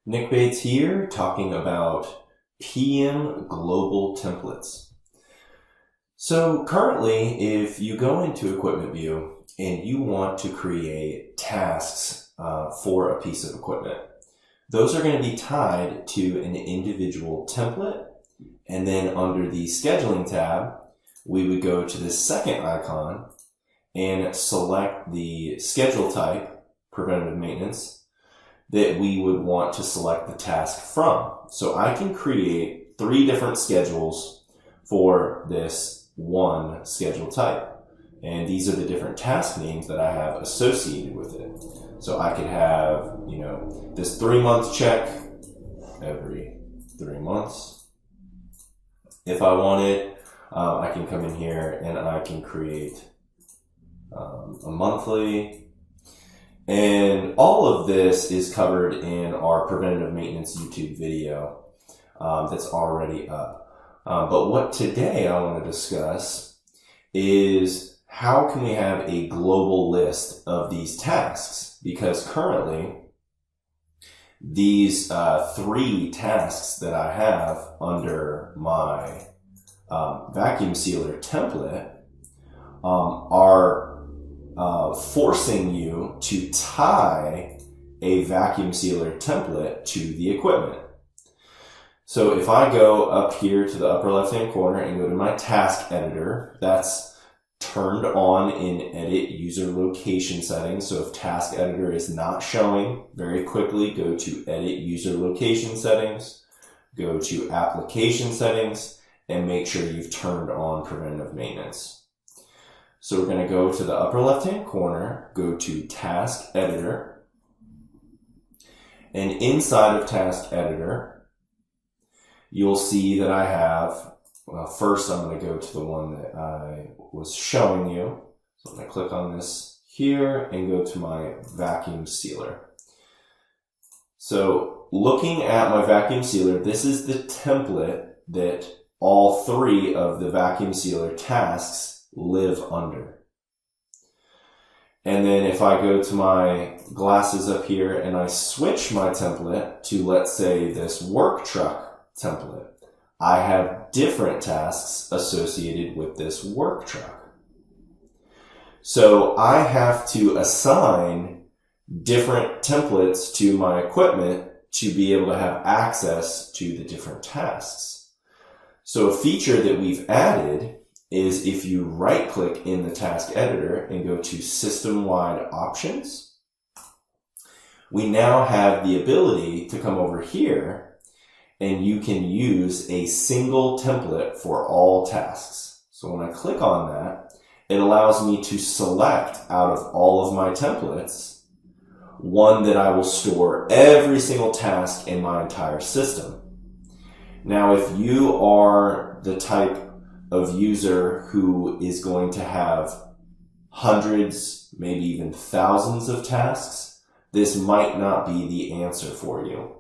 Nick Bates here, talking about PM global templates. So currently, if you go into Equipment View and you want to create tasks for a piece of equipment, those are going to be tied to an individual template. And then under the Scheduling tab, we would go to this second icon and select the schedule type, preventative maintenance, that we would want to select the task from. So I can create 3 different schedules for this one schedule type. And these are the different task names that I have associated with it. So I could have, this 3-month check every 3 months. If I wanted, I can come in here and I can create a monthly. And all of this is covered in our preventative maintenance YouTube video that's already up. But what today I want to discuss is how can we have a global list of these tasks? Because currently, these 3 tasks that I have under my vacuum sealer template are forcing you to tie a vacuum sealer template to the equipment. So if I go up here to the upper left hand corner and go to my task editor, that's turned on in edit user location settings. So if task editor is not showing, very quickly go to edit user location settings, go to application settings, and make sure you've turned on preventative maintenance. So we're going to go to the upper left-hand corner, go to Task Editor, and inside of Task Editor, you'll see that I have, first I'm going to go to the one that I was showing you. So I'm going to click on this here and go to my vacuum sealer. So looking at my vacuum sealer, this is the template that all 3 of the vacuum sealer tasks live under. And then if I go to my glasses up here and I switch my template to, let's say, this work truck template, I have different tasks associated with this work truck. So I have to assign different templates to my equipment to be able to have access to the different tasks. So a feature that we've added is if you right-click in the task editor and go to system-wide options, we now have the ability to come over here and you can use a single template for all tasks. So when I click on that, it allows me to select out of all of my templates one that I will store every single task in my entire system. Now, if you are the type of user who is going to have hundreds, maybe even thousands of tasks, this might not be the answer for you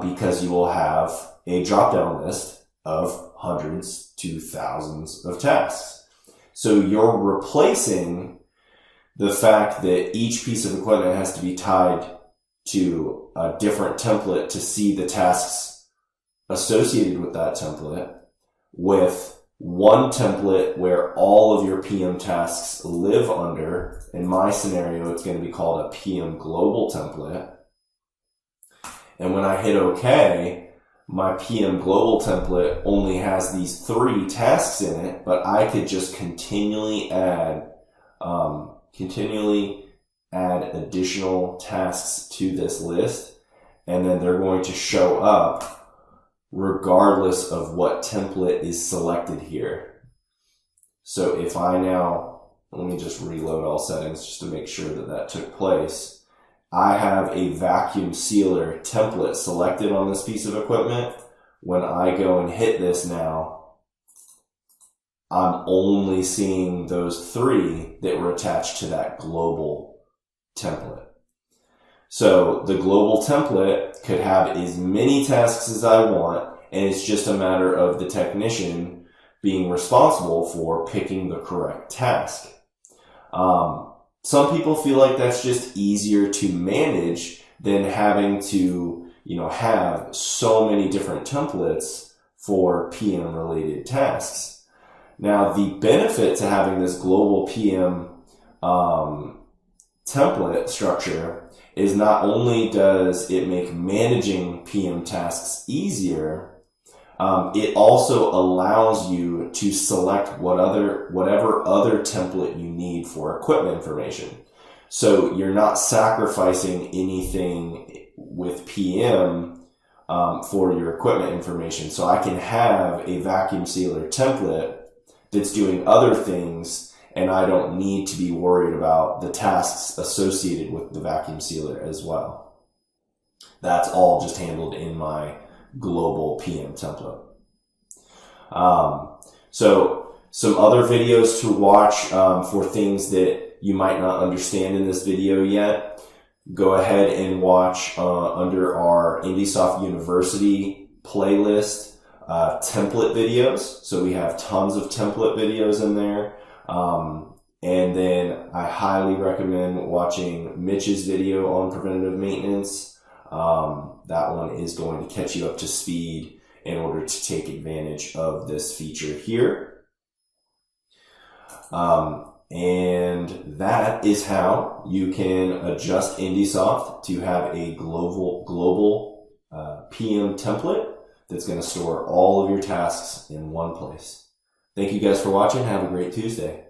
because you will have a drop-down list of hundreds to thousands of tasks. So you're replacing the fact that each piece of equipment has to be tied to a different template to see the tasks associated with that template with one template where all of your PM tasks live under. In my scenario, it's going to be called a PM global template. And when I hit OK, my PM global template only has these 3 tasks in it, but I could just continually add additional tasks to this list, and then they're going to show up regardless of what template is selected here. So if I now, let me just reload all settings just to make sure that that took place. I have a vacuum sealer template selected on this piece of equipment. When I go and hit this now, I'm only seeing those 3 that were attached to that global template. So the global template could have as many tasks as I want, and it's just a matter of the technician being responsible for picking the correct task. Some people feel like that's just easier to manage than having to have so many different templates for PM related tasks. Now, the benefit to having this global PM template structure is not only does it make managing PM tasks easier, it also allows you to select whatever other template you need for equipment information. So you're not sacrificing anything with PM for your equipment information. So I can have a vacuum sealer template that's doing other things, and I don't need to be worried about the tasks associated with the vacuum sealer as well. That's all just handled in my global PM template. So some other videos to watch for things that you might not understand in this video yet. Go ahead and watch under our IndySoft University playlist template videos. So we have tons of template videos in there. And then I highly recommend watching Mitch's video on preventative maintenance. That one is going to catch you up to speed in order to take advantage of this feature here. And that is how you can adjust IndySoft to have a global PM template that's going to store all of your tasks in one place. Thank you guys for watching. Have a great Tuesday.